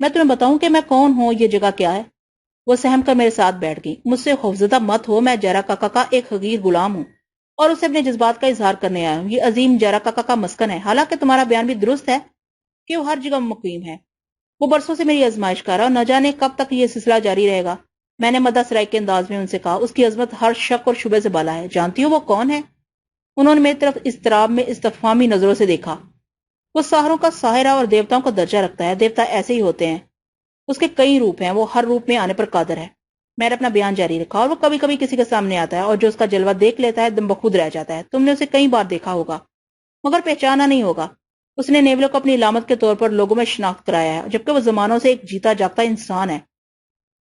میں تمہیں بتاؤں کہ میں کون ہوں، یہ جگہ کیا ہے؟ وہ سہم کر میرے ساتھ بیٹھ گئی۔ مجھ سے خوفزدہ مت ہو، میں جیرا کاکا کا ایک حقیر غلام ہوں اور اسے اپنے جذبات کا اظہار کرنے آیا ہوں۔ یہ عظیم جیرا کاکا کا مسکن ہے، حالانکہ تمہارا بیان بھی درست ہے کہ وہ ہر جگہ مقیم ہے۔ وہ برسوں سے میری آزمائش کر رہا اور نہ جانے کب تک یہ سلسلہ جاری رہے گا۔ میں نے مدح سرائی کے انداز میں ان سے کہا، اس کی عظمت ہر شک اور شبہ سے بالا ہے۔ جانتی ہو وہ کون ہے؟ انہوں نے میری طرف اضطراب میں استفہامی نظروں سے دیکھا۔ وہ ساحروں کا ساحرہ اور دیوتاؤں کا درجہ رکھتا ہے۔ دیوتا ایسے ہی ہوتے ہیں، اس کے کئی روپ ہیں، وہ ہر روپ میں آنے پر قادر ہے۔ میں نے اپنا بیان جاری رکھا، اور وہ کبھی کبھی کسی کے سامنے آتا ہے اور جو اس کا جلوہ دیکھ لیتا ہے دم بخود رہ جاتا ہے۔ تم نے اسے کئی بار دیکھا ہوگا مگر پہچانا نہیں ہوگا۔ اس نے نیولو کو اپنی علامت کے طور پر لوگوں میں شناخت کرایا ہے، جبکہ وہ زمانوں سے ایک جیتا جاگتا انسان ہے۔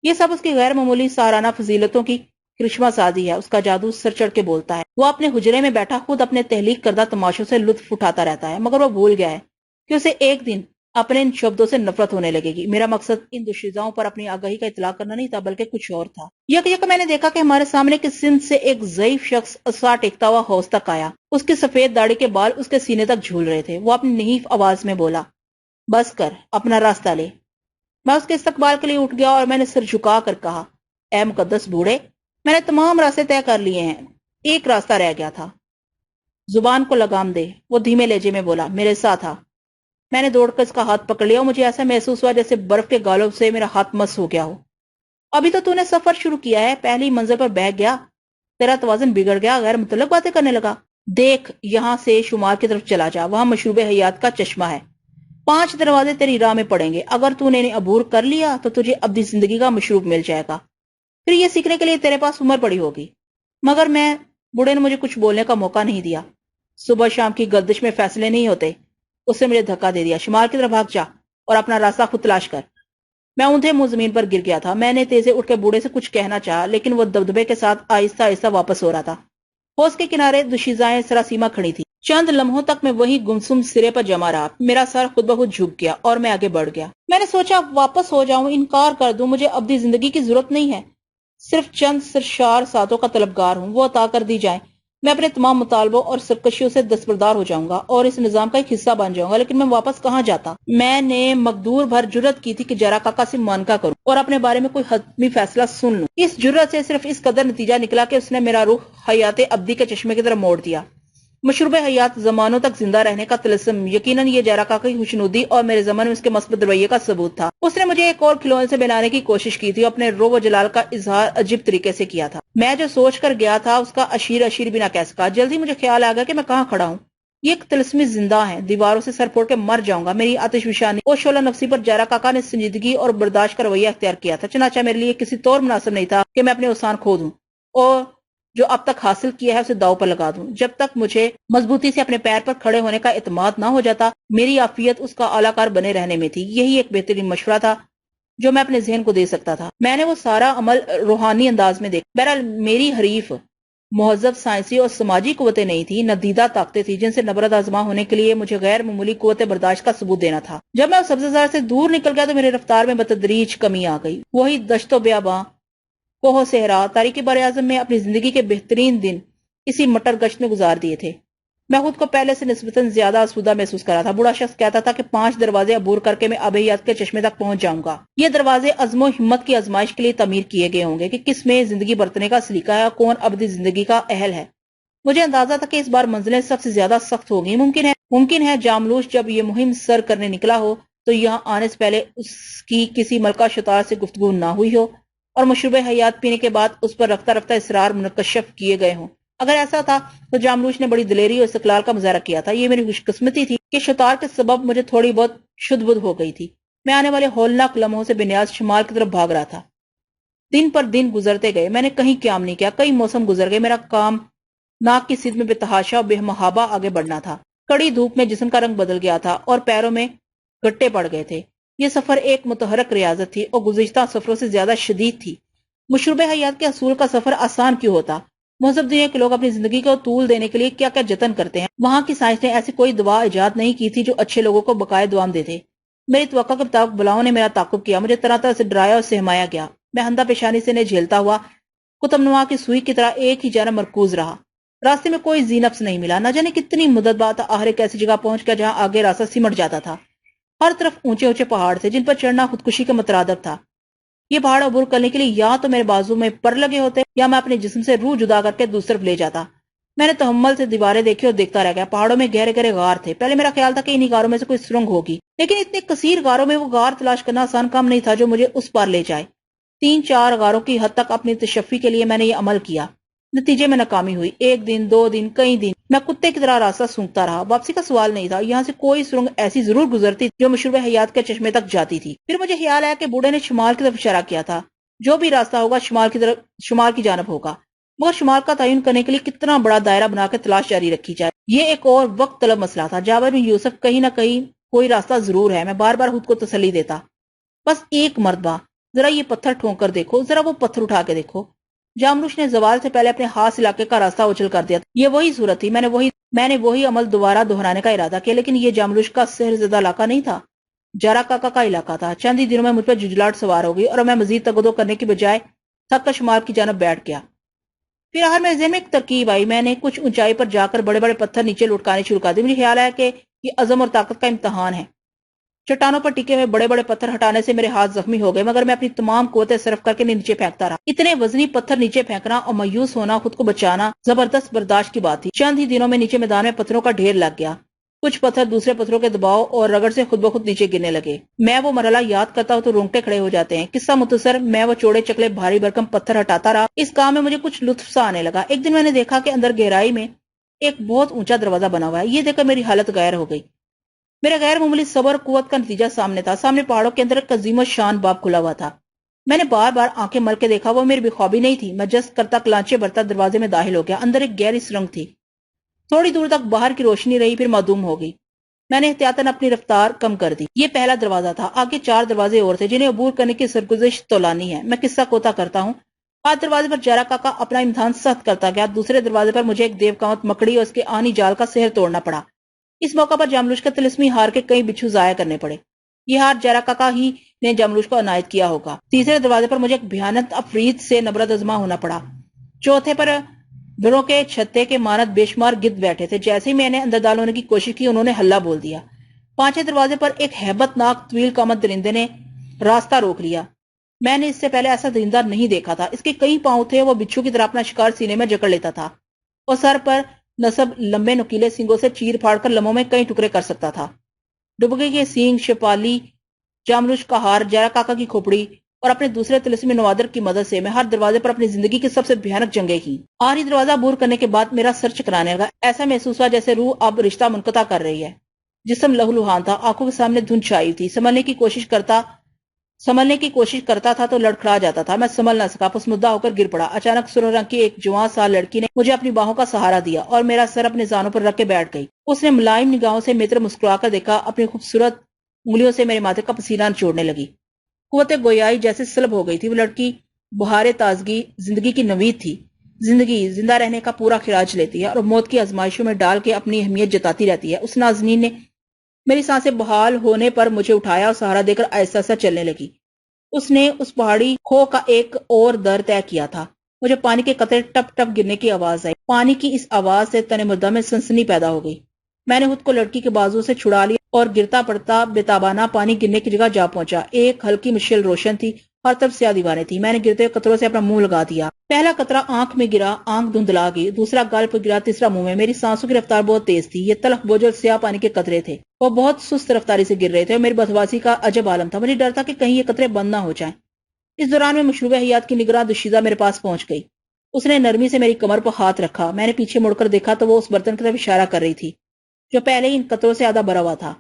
یہ سب اس کی غیر معمولی سہرانہ فضیلتوں کی کرشمہ سازی ہے۔ اس کا جادو سر چڑھ کے بولتا ہے۔ وہ اپنے حجرے میں بیٹھا خود اپنے تحلیق کردہ تماشوں سے لطف اٹھاتا رہتا ہے، مگر وہ بھول گیا ہے کہ اسے ایک دن اپنے ان شبدوں سے نفرت ہونے لگے گی۔ میرا مقصد ان دوشیزاؤں پر اپنی آگاہی کا اطلاع کرنا نہیں تھا، بلکہ کچھ اور تھا۔ یک میں نے دیکھا کہ ہمارے سامنے کی سندھ سے ایک ضعیف شخص عصا ٹیکتا ہوا حوض تک آیا۔ اس کی سفید داڑھی کے بال اس کے سینے تک جھول رہے تھے۔ وہ اپنی نحیف آواز میں بولا، بس کر، اپنا راستہ لے۔ میں اس کے استقبال کے لیے اٹھ گیا اور میں نے سر جھکا کر کہا، اے مقدس بوڑھے، میں نے تمام راستے طے کر لیے ہیں، ایک راستہ رہ گیا تھا۔ زبان کو لگام دے، وہ دھیمے لہجے میں بولا، میرے ساتھ آ۔ میں نے دوڑ کر اس کا ہاتھ پکڑ لیا اور مجھے ایسا محسوس ہوا جیسے برف کے گالوں سے میرا ہاتھ مس ہو گیا ہو۔ ابھی تو نے سفر شروع کیا ہے، پہلی منزل پر بہہ گیا، تیرا توازن بگڑ گیا، غیر متعلق باتیں کرنے لگا۔ دیکھ، یہاں سے شمار کی طرف چلا جا، وہاں مشروب حیات کا چشمہ ہے۔ 5 دروازے تیری راہ میں پڑیں گے، اگر تو نے انہیں عبور کر لیا تو تجھے ابدی زندگی کا مشروب مل جائے گا۔ پھر یہ سیکھنے کے لیے تیرے پاس عمر پڑی ہوگی۔ مگر بوڑھے نے مجھے کچھ بولنے کا موقع نہیں دیا۔ صبح شام کی گردش میں فیصلے نہیں ہوتے۔ اس نے مجھے دھکا دے دیا، شمال کی طرف بھاگ جا اور اپنا راستہ خود تلاش کر۔ میں اوندھے منہ زمین پر گر گیا تھا۔ میں نے تیزے اٹھ کے بوڑھے سے کچھ کہنا چاہا، لیکن وہ دبدبے کے ساتھ آہستہ آہستہ واپس ہو رہا تھا۔ حوض کے کنارے دوشیزائیں سراسیمہ کھڑی تھی۔ چند لمحوں تک میں وہی گمسم سرے پر جمع رہا۔ میرا سر خود بخود جھک گیا اور میں آگے بڑھ گیا۔ میں نے سوچا واپس ہو جاؤں، انکار کر دوں، مجھے ابدی زندگی کی ضرورت نہیں ہے، صرف چند سرشار ساتوں کا طلبگار ہوں، وہ عطا کر دی جائیں۔ میں اپنے تمام مطالبوں اور سرکشیوں سے دستبردار ہو جاؤں گا اور اس نظام کا ایک حصہ بن جاؤں گا، لیکن میں واپس کہاں جاتا؟ میں نے مقدور بھر جرت کی تھی کہ جیرا کاکا سے معانقہ کروں اور اپنے بارے میں کوئی حتمی فیصلہ سن لوں۔ اس جرت سے صرف اس قدر نتیجہ نکلا کہ اس نے میرا رخ حیات ابدی کے چشمے کی طرف موڑ دیا۔ مشروب حیات زمانوں تک زندہ رہنے کا طلسم، یقیناً یہ جیرا کاکا کی خوشنودی اور میرے زمن میں اس کے مثبت رویے کا ثبوت تھا۔ اس نے مجھے ایک اور کھلونے سے بنانے کی کوشش کی تھی اور اپنے رو و جلال کا اظہار عجیب طریقے سے کیا تھا۔ میں جو سوچ کر گیا تھا اس کا اشیر اشیر بھی نہ کہہ سکا۔ جلدی مجھے خیال آ گیا کہ میں کہاں کھڑا ہوں۔ یہ ایک طلسمی زندہ ہے، دیواروں سے سر پھوڑ کے مر جاؤں گا۔ میری آتش فشانی اور شعلہ نفسی پر جیرا کاکا نے سنجیدگی اور برداشت کا رویہ اختیار کیا تھا، چنانچہ میرے لیے کسی طور مناسب نہیں تھا کہ میں اپنے اوسان کھو دوں اور جو اب تک حاصل کیا ہے اسے داؤ پر لگا دوں۔ جب تک مجھے مضبوطی سے اپنے پیر پر کھڑے ہونے کا اعتماد نہ ہو جاتا، میری عافیت اس کا اعلی کار بنے رہنے میں تھی۔ یہی ایک بہترین مشورہ تھا جو میں اپنے ذہن کو دے سکتا تھا۔ میں نے وہ سارا عمل روحانی انداز میں دیکھا۔ بہرحال میری حریف مہذب سائنسی اور سماجی قوتیں نہیں تھی، ندیدہ طاقتیں تھی جن سے نبرد آزما ہونے کے لیے مجھے غیر معمولی قوت برداشت کا ثبوت دینا تھا۔ جب میں اس سبزہ زار سے دور نکل گیا تو میرے رفتار میں بتدریج کمی آ گئی۔ وہی دشت و بیاباں، کوہ و صحرا، تاریکی بر اعظم میں اپنی زندگی کے بہترین دن اسی مٹر گشت میں گزار دیے تھے۔ میں خود کو پہلے سے نسبتاً زیادہ آسودہ محسوس کر رہا تھا۔ بوڑھا شخص کہتا تھا کہ 5 دروازے عبور کر کے میں آب حیات کے چشمے تک پہنچ جاؤں گا۔ یہ دروازے عزم و ہمت کی آزمائش کے لیے تعمیر کیے گئے ہوں گے کہ کس میں زندگی برتنے کا سلیقہ ہے اور کون ابدی زندگی کا اہل ہے۔ مجھے اندازہ تھا کہ اس بار منزلیں سب سے زیادہ سخت ہوگی۔ ممکن ہے جاملوش جب یہ مہم سر کرنے نکلا ہو تو یہاں آنے سے پہلے اس کی کسی ملکہ شطار سے گفتگو نہ ہوئی ہو اور مشروب حیات پینے کے بعد اس پر رفتہ رفتہ اسرار منکشف کیے گئے ہوں۔ اگر ایسا تھا تو جاملوش نے بڑی دلیری اور استقلال کا مظاہرہ کیا تھا۔ یہ میری خوش قسمتی تھی کہ شطار کے سبب مجھے تھوڑی بہت شد بدھ ہو گئی تھی۔ میں آنے والے ہولناک لمحوں سے بنیاز شمال کی طرف بھاگ رہا تھا۔ دن پر دن گزرتے گئے، میں نے کہیں قیام نہیں کیا، کئی موسم گزر گئے۔ میرا کام ناک کی سدھ میں بے تحاشا اور بے محابہ آگے بڑھنا تھا۔ کڑی دھوپ میں جسم کا رنگ بدل گیا تھا اور پیروں میں گٹے پڑ گئے تھے۔ یہ سفر ایک متحرک ریاضت تھی اور گزشتہ سفروں سے زیادہ شدید تھی۔ مشروب حیات کے حصول کا سفر آسان کیوں ہوتا؟ مہذب دنیا کے لوگ اپنی زندگی کو طول دینے کے لیے کیا کیا جتن کرتے ہیں۔ وہاں کی سائنس نے ایسی کوئی دوا ایجاد نہیں کی تھی جو اچھے لوگوں کو بقائے دوام دیتے۔ میری توقع کے مطابق بلاؤں نے میرا تعاقب کیا، مجھے طرح طرح سے ڈرایا اور سہمایا گیا۔ میں ہندہ پیشانی سے انہیں جھیلتا ہوا قطب نما کی سوئی کی طرح ایک ہی جانب مرکوز رہا۔ راستے میں کوئی ذی نفس نہیں ملا۔ نہ جانے کتنی مدت بعد آخر ایک ایسی جگہ پہنچ گیا جہاں آگے راستہ سمٹ جاتا تھا۔ ہر طرف اونچے اونچے پہاڑ تھے جن پر چڑھنا خودکشی کے مترادف تھا۔ یہ پہاڑ عبور کرنے کے لیے یا تو میرے بازو میں پر لگے ہوتے یا میں اپنے جسم سے روح جدا کر کے دوسری طرف لے جاتا۔ میں نے تحمل سے دیواریں دیکھی اور دیکھتا رہ گیا۔ پہاڑوں میں گہرے گہرے غار تھے۔ پہلے میرا خیال تھا کہ انہی غاروں میں سے کوئی سرنگ ہوگی، لیکن اتنے کثیر غاروں میں وہ غار تلاش کرنا آسان کام نہیں تھا جو مجھے اس پار لے جائے۔ 3-4 غاروں کی حد تک اپنی تشفی کے لیے میں نے یہ عمل کیا۔ نتیجے میں ناکامی ہوئی۔ 1 دن 2 دن کئی دن میں کتے کی طرح راستہ سونگتا رہا۔ واپسی کا سوال نہیں تھا۔ یہاں سے کوئی سرنگ ایسی ضرور گزرتی جو مشروب حیات کے چشمے تک جاتی تھی۔ پھر مجھے خیال آیا کہ بوڑھے نے شمال کی طرف اشارہ کیا تھا۔ جو بھی راستہ ہوگا شمال کی جانب ہوگا، مگر شمال کا تعین کرنے کے لیے کتنا بڑا دائرہ بنا کے تلاش جاری رکھی جائے، یہ ایک اور وقت طلب مسئلہ تھا۔ جابر بن یوسف کہیں نہ کہیں کوئی راستہ ضرور ہے، میں بار بار خود کو تسلی دیتا۔ بس ایک مرتبہ ذرا یہ پتھر ٹھونک کر دیکھو، ذرا وہ پتھر اٹھا کے دیکھو۔ جاملوش نے زوال سے پہلے اپنے خاص علاقے کا راستہ اچھل کر دیا۔ یہ وہی صورت تھی۔ میں نے وہی عمل دوبارہ دہرانے کا ارادہ کیا، لیکن یہ جاملوش کا سحر زدہ علاقہ نہیں تھا، جارا کاکا کا علاقہ تھا۔ چند ہی دنوں میں مجھ پر جھجلاہٹ سوار ہو گئی اور میں مزید تگدو کرنے کی بجائے تھک کر شمال کی جانب بیٹھ گیا۔ پھر آخر میں ذہن میں ایک ترکیب آئی۔ میں نے کچھ اونچائی پر جا کر بڑے بڑے پتھر نیچے لٹکانے شروع کر دیے۔ مجھے خیال آیا کہ یہ عزم اور طاقت کا امتحان ہے۔ چٹانوں پر ٹکے ہوئے بڑے بڑے پتھر ہٹانے سے میرے ہاتھ زخمی ہو گئے، مگر میں اپنی تمام قوتیں صرف کر کے نیچے پھینکتا رہا۔ اتنے وزنی پتھر نیچے پھینکنا اور مایوس ہونا، خود کو بچانا زبردست برداشت کی بات تھی۔ چند ہی دنوں میں نیچے میدان میں پتھروں کا ڈھیر لگ گیا۔ کچھ پتھر دوسرے پتھروں کے دباؤ اور رگڑ سے خود بخود نیچے گرنے لگے۔ میں وہ مرحلہ یاد کرتا ہوں تو رونگٹے کھڑے ہو جاتے ہیں۔ قصہ مختصر، میں وہ چوڑے چکلے بھاری بھرکم پتھر ہٹاتا رہا۔ اس کام میں مجھے کچھ لطف سا آنے لگا۔ ایک دن میں نے دیکھا کہ اندر گہرائی میں ایک بہت اونچا دروازہ بنا ہوا ہے۔ یہ دیکھ کر میری حالت غیر ہو گئی۔ میرے غیر معمولی صبر اور قوت کا نتیجہ سامنے تھا۔ سامنے پہاڑوں کے اندر ایک عظیم الشان باب کھلا ہوا تھا۔ میں نے بار بار آنکھیں مل کے دیکھا، وہ میری بے خوابی نہیں تھی۔ میں جست کرتا کلانچے برتا دروازے میں داخل ہو گیا۔ اندر ایک گہری سرنگ تھی۔ تھوڑی دور تک باہر کی روشنی رہی، پھر معدوم ہو گئی۔ میں نے احتیاطاً اپنی رفتار کم کر دی۔ یہ پہلا دروازہ تھا۔ آگے 4 دروازے اور تھے جنہیں عبور کرنے کی سرگزشت طولانی ہے۔ میں قصہ کوتا کرتا ہوں۔ آج دروازے پر جارا کاکا اپنا امتحان سخت کرتا گیا۔ دوسرے دروازے پر مجھے ایک دیو کاوت مکڑی اور اس کے آہنی جال کا سحر توڑنا پڑا۔ اس موقع پر جاملوش کا طلسمی ہار کے کئی بچھو ضائع کرنے پڑے۔ یہ ہار جارا کاکا ہی نے جاملوش کو عنایت کیا ہوگا۔ تیسرے دروازے پر مجھے ایک بھیانک افرید سے نبرد ازما ہونا پڑا۔ چوتھے پر بروں کے چھتے کے مانت بے شمار گدھ بیٹھے تھے۔ جیسے ہی میں نے اندر دال ہونے کی کوشش کی، انہوں نے ہلہ بول دیا۔ 5ویں دروازے پر ایک ہیبت ناک طویل قامت درندے نے راستہ روک لیا۔ میں نے اس سے پہلے ایسا درندہ نہیں دیکھا تھا۔ اس کے کئی پاؤں تھے، وہ بچھو کی طرح اپنا شکار سینے میں جکڑ لیتا تھا اور سر پر نصب لمبے نکیلے سینگوں سے چیر پھاڑ کر لمحوں میں کئی ٹکڑے کر سکتا تھا۔ ڈبگے کے سینگ، شپالی، جاملوش کا ہار، جارا کاکا کی کھوپڑی اور اپنے دوسرے طلسمی نوادر کی مدد سے میں ہر دروازے پر اپنی زندگی کی سب سے بھیانک جنگیں کی۔ آخری دروازہ عبور کرنے کے بعد میرا سر چکرانے لگا۔ ایسا محسوس ہوا جیسے روح اب رشتہ منقطع کر رہی ہے۔ جسم لہو لہان تھا، آنکھوں کے سامنے دھند چھائی تھی۔ سنبھلنے کی کوشش کرتا تھا تو لڑکھڑا جاتا تھا۔ میں سنبھل نہ سکا، پسمردہ ہو کر گر پڑا۔ اچانک سرخ رنگ کی ایک جوان سال لڑکی نے مجھے اپنی باہوں کا سہارا دیا اور میرا سر اپنے زانوں پر رکھ کے بیٹھ گئی۔ اس نے ملائم نگاہوں سے میری طرف مسکرا کر دیکھا، اپنی خوبصورت انگلیوں سے میرے ماتھے کا پسینہ نچوڑنے لگی۔ قوت گویائی جیسے سلب ہو گئی تھی۔ وہ لڑکی بہار تازگی، زندگی کی نوید تھی۔ زندگی زندہ رہنے کا پورا خراج لیتی ہے اور موت کی آزمائشوں میں ڈال کے اپنی اہمیت جتاتی رہتی ہے۔ اس نازنین نے میری سانسیں بحال ہونے پر مجھے اٹھایا اور سہارا دے کر آہستہ آہستہ چلنے لگی۔ اس نے اس پہاڑی کھو کا ایک اور در طے کیا تھا۔ مجھے پانی کے قطرے ٹپ ٹپ گرنے کی آواز آئی۔ پانی کی اس آواز سے تن مردہ میں سنسنی پیدا ہو گئی۔ میں نے خود کو لڑکی کے بازو سے چھڑا لیا اور گرتا پڑتا بےتابانہ پانی گرنے کی جگہ جا پہنچا۔ ایک ہلکی مشعل روشن تھی، ہر طرف سیاہ دیواریں تھی۔ میں نے گرتے ہوئے قطروں سے اپنا منہ لگا دیا۔ پہلا قطرہ آنکھ میں گرا، آنکھ دھندلا گئی، دوسرا گال پر گرا، تیسرا منہ میں۔ میری سانسوں کی رفتار بہت تیز تھی۔ یہ تلخ بوجھل سیاہ پانی کے قطرے تھے، وہ بہت سست رفتاری سے گر رہے تھے اور میری بدحواسی کا عجب عالم تھا۔ مجھے ڈر تھا کہ کہیں یہ قطرے بند نہ ہو جائیں۔ اس دوران میں مشروب حیات کی نگراں دوشیزہ میرے پاس پہنچ گئی۔ اس نے نرمی سے میری کمر پر ہاتھ رکھا۔ میں نے پیچھے مڑ کر دیکھا تو وہ اس برتن کی طرف اشارہ کر رہی تھی جو پہلے ہی ان قطروں سے آدھا بھرا ہوا تھا۔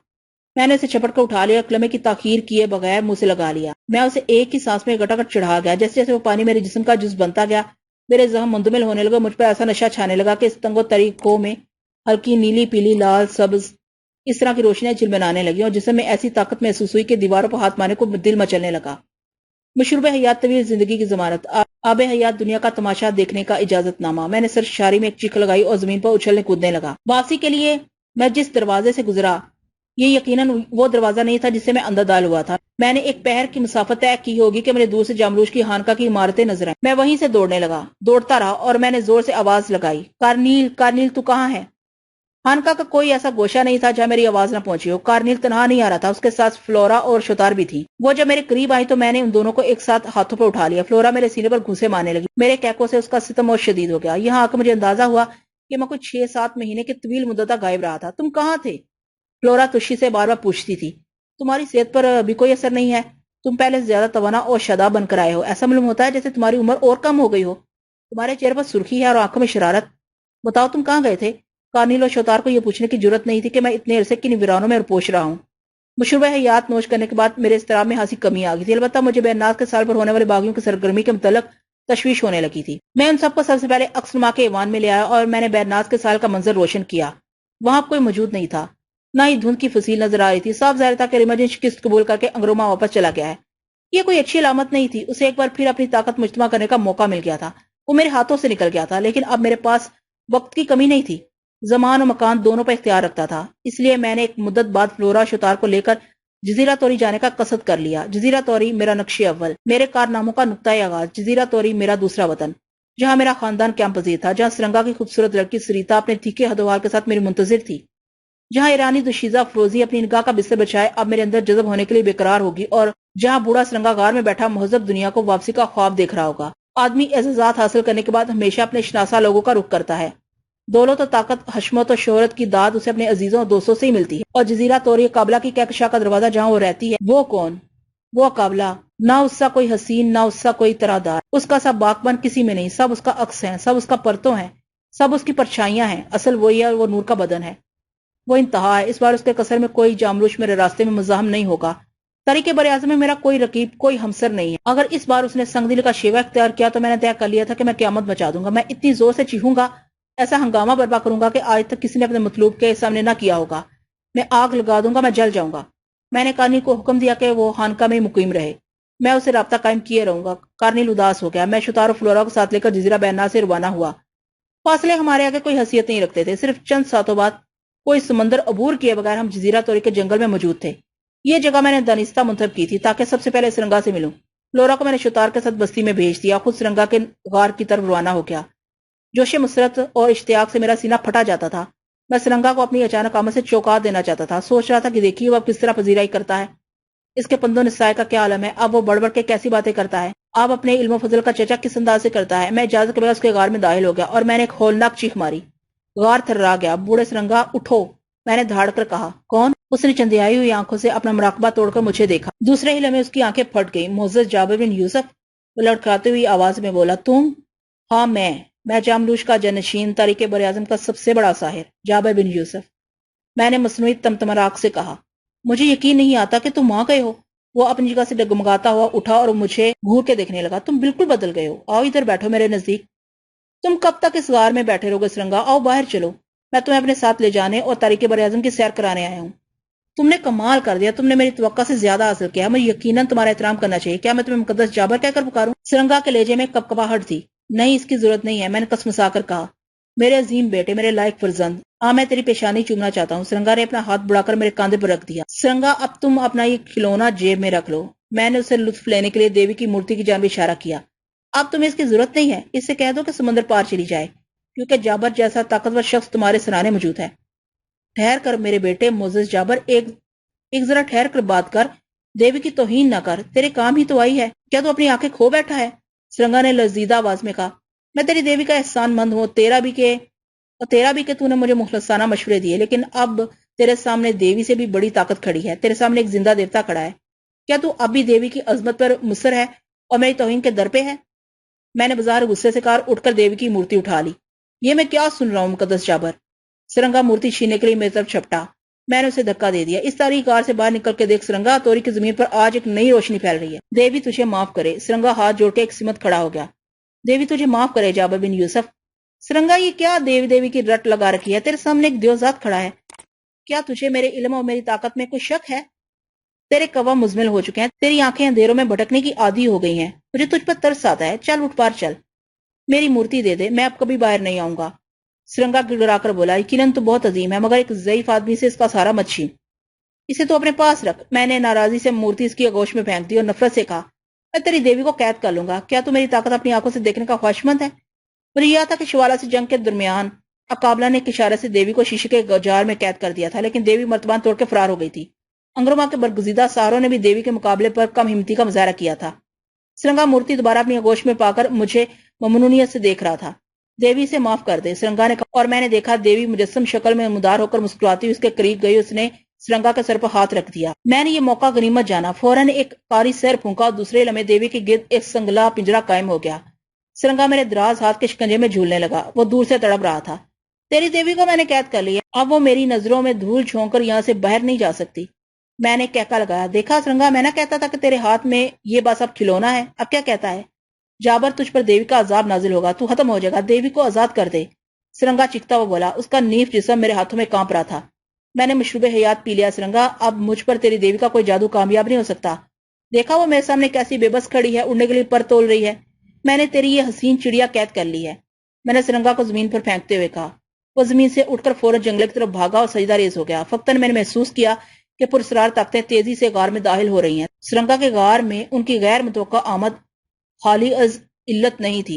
میں نے اسے چپٹ کر اٹھا لیا اور کلمے کی تاخیر کیے بغیر منہ سے لگا لیا۔ میں اسے ایک ہی سانس میں گٹا گٹ چڑھا گیا۔ جیسے جیسے وہ پانی میرے جسم کا جز بنتا گیا، میرے زخم مندمل ہونے لگا۔ مجھ پر ایسا نشہ چھانے لگا کہ اس تنگ و تری کھو میں ہلکی نیلی، پیلی، لال، سبز اس طرح کی روشنیاں جھلملانے لگی اور جسم میں ایسی طاقت محسوس ہوئی کہ دیواروں پر ہاتھ مارنے کو دل مچلنے لگا۔ مشروب حیات طویل زندگی کی ضمانت، آب حیات دنیا کا تماشا دیکھنے کا اجازت نامہ۔ میں نے سر شاری میں ایک چیخ لگائی اور زمین پر اچھلنے کودنے لگا۔ واپسی کے لیے میں جس دروازے سے گزرا، یہ یقیناً وہ دروازہ نہیں تھا جس سے میں اندر دال ہوا تھا۔ میں نے ایک پہر کی مسافت طے کی ہوگی کہ مجھے دور سے جاملوش کی خانقاہ کی عمارتیں نظر آئیں۔ میں وہیں سے دوڑنے لگا، دوڑتا رہا اور میں نے زور سے آواز لگائی، کارنیل، کارنیل تو کہاں ہے؟ خانقاہ کا کوئی ایسا گوشہ نہیں تھا جہاں میری آواز نہ پہنچی ہو۔ کارنیل تنہا نہیں آ رہا تھا، اس کے ساتھ فلورا اور شتار بھی تھی۔ وہ جب میرے قریب آئی تو میں نے ان دونوں کو ایک ساتھ ہاتھوں پر اٹھا لیا۔ فلورا میرے سینے پر گھوسے مارنے لگی۔ میرے کہکوں سے اس کا ستم اور شدید ہو گیا۔ یہاں آ کر مجھے اندازہ ہوا کہ میں کچھ 6-7 مہینے کے طویل مدت غائب رہا تھا۔ تم کہاں تھے؟ فلورا تشی سے بار بار پوچھتی تھی۔ تمہاری صحت پر بھی کوئی اثر نہیں ہے؟ تم پہلے سے زیادہ توانا اور شاداب بن کر آئے ہو۔ ایسا معلوم ہوتا ہے جیسے تمہاری عمر اور کم ہو گئی ہو۔ تمہارے چہرے پر سرخی ہے اور آنکھوں میں شرارت۔ بتاؤ تم کہاں گئے تھے؟ کارنیل اور شوتار کو یہ پوچھنے کی جرت نہیں تھی کہ میں اتنے عرصے کن ویرانوں میں پوچھ رہا ہوں۔ مشروبہ حیات نوش کرنے کے بعد میرے اضطراب میں خاصی کمی آ گئی تھی، البتہ مجھے بیرناز کے سال پر ہونے والے باغیوں کی سرگرمی کے متعلق تشویش ہونے لگی تھی۔ میں ان سب کو سب سے پہلے عکسنما کے ایوان میں لے آیا اور میں نے بیرناز کے سال کا منظر روشن کیا۔ وہاں کوئی موجود نہیں تھا، نہ ہی دھند کی فصیل نظر آ رہی تھی۔ صاف ظاہر تھا کہ ریمجن شکست قبول کر کے انگروما واپس چلا گیا ہے۔ یہ کوئی اچھی علامت نہیں تھی، اسے ایک بار پھر اپنی طاقت مجتمع کرنے کا موقع مل گیا تھا۔ وہ میرے ہاتھوں سے نکل گیا تھا، لیکن اب میرے پاس وقت کی کمی نہیں تھی، زمان و مکان دونوں پر اختیار رکھتا تھا۔ اس لیے میں نے ایک مدت بعد فلورا شتار کو لے کر جزیرہ توری جانے کا قصد کر لیا۔ جزیرہ توری میرا نقش اول، میرے کارناموں کا نقطۂ آغاز۔ جزیرہ توری میرا دوسرا وطن، جہاں میرا خاندان قیام پذیر تھا، جہاں سرنگا کی خوبصورت لڑکی سریتا اپنے تیکھے ہدوار کے ساتھ میری منتظر تھی، جہاں ایرانی دوشیزہ فروزی اپنی نگاہ کا بستر بچھائے اب میرے اندر جذب ہونے کے لیے بےقرار ہوگی، اور جہاں بوڑھا سرنگا غار میں بیٹھا مہذب دنیا کو واپسی کا خواب دیکھ رہا ہوگا۔ آدمی اعزازات حاصل کرنے کے بعد ہمیشہ اپنے شناسا لوگوں کا رخ کرتا ہے۔ دولت و طاقت، حشمت و شہرت کی داد اسے اپنے عزیزوں اور دوستوں سے ہی ملتی ہے۔ اور جزیرہ توری قابلہ کی کہکشاں کا دروازہ جہاں وہ رہتی ہے، وہ کون؟ وہ قابلہ، نہ اس کا کوئی حسین، نہ اس کا کوئی طرح اس کا سب باکبن کسی میں نہیں، سب اس کا عکس ہیں، سب اس کا پرتوں ہیں، سب اس کی پرچھائیاں ہیں۔ اصل وہی ہے، وہ نور کا بدن ہے، وہ انتہا ہے۔ اس بار اس کے قصر میں کوئی جاملوش میرے راستے میں مزاحم نہیں ہوگا۔ طریق بر اعظم میں میرا کوئی رقیب، کوئی ہمسر نہیں ہے۔ اگر اس بار اس نے سنگ دل کا شیوا اختیار کیا تو میں نے طے کر لیا تھا کہ میں قیامت مچا دوں گا۔ میں اتنی زور سے چیخوں گا، ایسا ہنگامہ برپا کروں گا کہ آج تک کسی نے اپنے مطلوب کے سامنے نہ کیا ہوگا۔ میں آگ لگا دوں گا، میں جل جاؤں گا۔ میں نے کارنیل کو حکم دیا کہ وہ خانقاہ میں مقیم رہے، میں اسے رابطہ قائم کیے رہوں گا۔ کارنیل اداس ہو گیا۔ میں شتار و فلورا کو ساتھ لے کر جزیرہ بیرناز سے روانہ ہوا۔ فاصلے ہمارے آگے کوئی حیثیت نہیں رکھتے تھے، صرف چند ساتوں بعد کوئی سمندر عبور کیے بغیر ہم جزیرہ توری کے جنگل میں موجود تھے۔ یہ جگہ میں نے دانستہ منتخب کی تھی تاکہ سب سے پہلے سرنگا سے ملوں۔ فلورا کو میں نے شتار کے ساتھ بستی میں بھیج دیا، خود سرنگا کے غار کی طرف روانہ ہو گیا۔ جوش مسرت اور اشتیاق سے میرا سینہ پھٹا جاتا تھا۔ میں سرنگا کو اپنی اچانک آمد سے چونکا دینا چاہتا تھا، سوچ رہا تھا کہ دیکھیے وہ اب کس طرح پذیرائی کرتا ہے، اس کے پندوں نسائے کا کیا عالم ہے، اب وہ بڑھ بڑھ کے کیسی باتیں کرتا ہے، اب اپنے علم و فضل کا چرچا کس انداز سے کرتا ہے۔ میں اجازت کے بغیر اس کے غار میں داخل ہو گیا اور میں نے ایک ہولناک چیخ ماری۔ غار تھررا گیا۔ بوڑھے سرنگا اٹھو، میں نے دھاڑ کر کہا۔ کون؟ اس نے چندیائی ہوئی آنکھوں سے اپنا مراقبہ توڑ کر مجھے دیکھا۔ دوسرے ہی لمحے اس کی آنکھیں پھٹ گئیں۔ معزز جابر بن یوسف، وہ لڑکھڑاتی ہوئی آواز میں بولا۔ تم؟ ہاں میں جاملوش کا جانشین، طریق بر اعظم کا سب سے بڑا ساحر، جابر بن یوسف، میں نے مصنوعی تمتمراق سے کہا۔ مجھے یقین نہیں آتا کہ تم وہاں گئے ہو۔ وہ اپنی جگہ سے ڈگمگاتا ہوا اٹھا اور مجھے گھور کے دیکھنے لگا۔ تم بالکل بدل گئے ہو، آؤ ادھر بیٹھو میرے نزدیک۔ تم کب تک اس غار میں بیٹھے رہو گے سرنگا؟ آؤ باہر چلو، میں تمہیں اپنے ساتھ لے جانے اور طریق بر اعظم کی سیر کرانے آیا ہوں۔ تم نے کمال کر دیا، تم نے میری توقع سے زیادہ حاصل کیا، مجھے یقیناً تمہارا احترام کرنا چاہیے۔ کیا میں تمہیں مقدس جابر کہہ کر پکاروں؟ سرنگا کے لہجے میں کپکپاہٹ تھی۔ نہیں، اس کی ضرورت نہیں ہے، میں نے کسمسا کر کہا۔ میرے عظیم بیٹے، میرے لائق فرزند، میں تیری پیشانی چومنا چاہتا ہوں۔ سرنگا نے اپنا ہاتھ بڑھا کر میرے کاندھے پر رکھ دیا۔ سرنگا، اب تم اپنا یہ کھلونا جیب میں رکھ لو۔ میں نے اسے لطف لینے کے لیے دیوی کی مورتی کی جانب اشارہ کیا۔ اب تمہیں اس کی ضرورت نہیں ہے، اس سے کہہ دو کہ سمندر پار چلی جائے، کیونکہ جابر جیسا طاقتور شخص تمہارے سرانے موجود ہے۔ ٹھہر کر میرے بیٹے معزز جابر، ایک ذرا ٹھہر کر بات کر، دیوی کی توہین نہ کر، تیرے کام ہی تو آئی ہے۔ کیا تو اپنی آنکھیں کھو بیٹھا ہے؟ سرنگا نے لذیذ آواز میں کہا۔ میں تیری دیوی کا احسان مند ہوں، تیرا بھی کہ تو نے مجھے مخلصانہ مشورے دیے، لیکن اب تیرے سامنے دیوی سے بھی بڑی طاقت کھڑی ہے، تیرے سامنے ایک زندہ دیوتا کھڑا ہے۔ کیا تو اب بھی دیوی کی عظمت پر مصر ہے اور میری توہین کے در پہ ہے؟ میں نے بظاہر غصے سے کہا، اٹھ کر دیوی کی مورتی اٹھا لی۔ یہ میں کیا سن رہا ہوں مقدس جابر؟ سرنگا مورتی چھیننے کے لیے میری طرف چھپٹا۔ میں نے اسے دھکا دے دیا۔ اس تاریخ غار سے باہر نکل کے دیکھ سرنگا، توری کی زمین پر آج ایک نئی روشنی پھیل رہی ہے۔ دیوی تجھے معاف کرے۔ سرنگا ہاتھ جوڑ کے ایک سمت کھڑا ہو گیا۔ دیوی تجھے معاف کرے جابر بن یوسف۔ سرنگا، یہ کیا دیوی کی رٹ لگا رکھی ہے؟ تیرے سامنے ایک دیوذات کھڑا ہے، کیا تجھے میرے علم اور میری طاقت میں کوئی شک ہے؟ تیرے قوا مزمل ہو چکے ہیں، تیری آنکھیں اندھیروں میں بھٹکنے کی عادی ہو گئی ہیں، مجھے تجھ پر ترس آتا ہے۔ چل اٹھ پار چل، میری مورتی دے دے، میں اب کبھی باہر نہیں آؤں گا۔ سرنگا گڑگڑا کر بولا، یقیناً تو بہت عظیم ہے، مگر ایک ضعیف آدمی سے اس کا سہارا مت چھین، اسے تو اپنے پاس رکھ۔ میں نے ناراضی سے مورتی اس کی آغوش میں پھینک دی اور نفرت سے کہا، میں تیری دیوی کو قید کر لوں گا۔ کیا تو میری طاقت اپنی آنکھوں سے دیکھنے کا خواہشمند ہے؟ مجھے یہ تھا کہ شوالا سے جنگ کے درمیان اقابلہ نے ایک اشارے سے دیوی کو شیشے کے جال میں قید کر دیا تھا، لیکن دیوی مرتبان توڑ کے فرار ہو گئی تھی۔ انگرما کے برگزیدہ سہاروں نے بھی دیوی کے مقابلے پر کم ہمتی کا مظاہرہ کیا تھا۔ سرنگا مورتی دوبارہ اپنی آغوش میں پا کر مجھے ممنونیت سے دیکھ رہا تھا۔ دیوی سے معاف کر دے، سرنگا نے کہا، اور میں نے دیکھا دیوی مجسم شکل میں نمودار ہو کر مسکراتی ہوئی اس کے قریب گئی۔ اس نے سرنگا کے سر پر ہاتھ رکھ دیا۔ میں نے یہ موقع غنیمت جانا، فوراً ایک کاری سیر پھونکا اور دوسرے لمحے دیوی کے گرد ایک سنگلا پنجرا قائم ہو گیا۔ سرنگا میرے دراز ہاتھ کے شکنجے میں جھولنے لگا۔ وہ دور سے تڑپ رہا تھا۔ تیری دیوی کو میں نے قید کر لیا، اب وہ میری نظروں میں دھول جھونک کر یہاں سے باہر نہیں جا سکتی۔ میں نے کہکا لگایا، دیکھا سرنگا، میں نہ کہتا تھا کہ تیرے ہاتھ میں یہ بس اب کھلونا ہے، اب کیا کہتا ہے؟ جابر، تجھ پر دیوی کا عذاب نازل ہوگا، تو ختم ہو جائے گا، دیوی کو آزاد کر دے۔ سرنگا چیختا ہوا بولا۔ اس کا نیف جسم میرے ہاتھوں میں کانپ رہا تھا۔ میں نے مشروب حیات پی لیا سرنگا، اب مجھ پر تیری دیوی کا کوئی جادو کامیاب نہیں ہو سکتا۔ دیکھا وہ میرے سامنے کیسی بے بس کھڑی ہے، اڑنے کے لیے پر تول رہی ہے۔ میں نے تیری یہ حسین چڑیا قید کر لی ہے۔ میں نے سرنگا کو زمین پر پھینکتے ہوئے کہا۔ وہ زمین سے اٹھ کر فوراً جنگلے کی طرف بھاگا اور سجدہ ریز ہو گیا۔ فقط میں نے محسوس کیا کہ پراسرار طاقتیں تیزی سے غار میں داخل ہو رہی ہیں۔ سرنگا کے غار میں ان کی غیر متوقع آمد خالی از علت نہیں تھی۔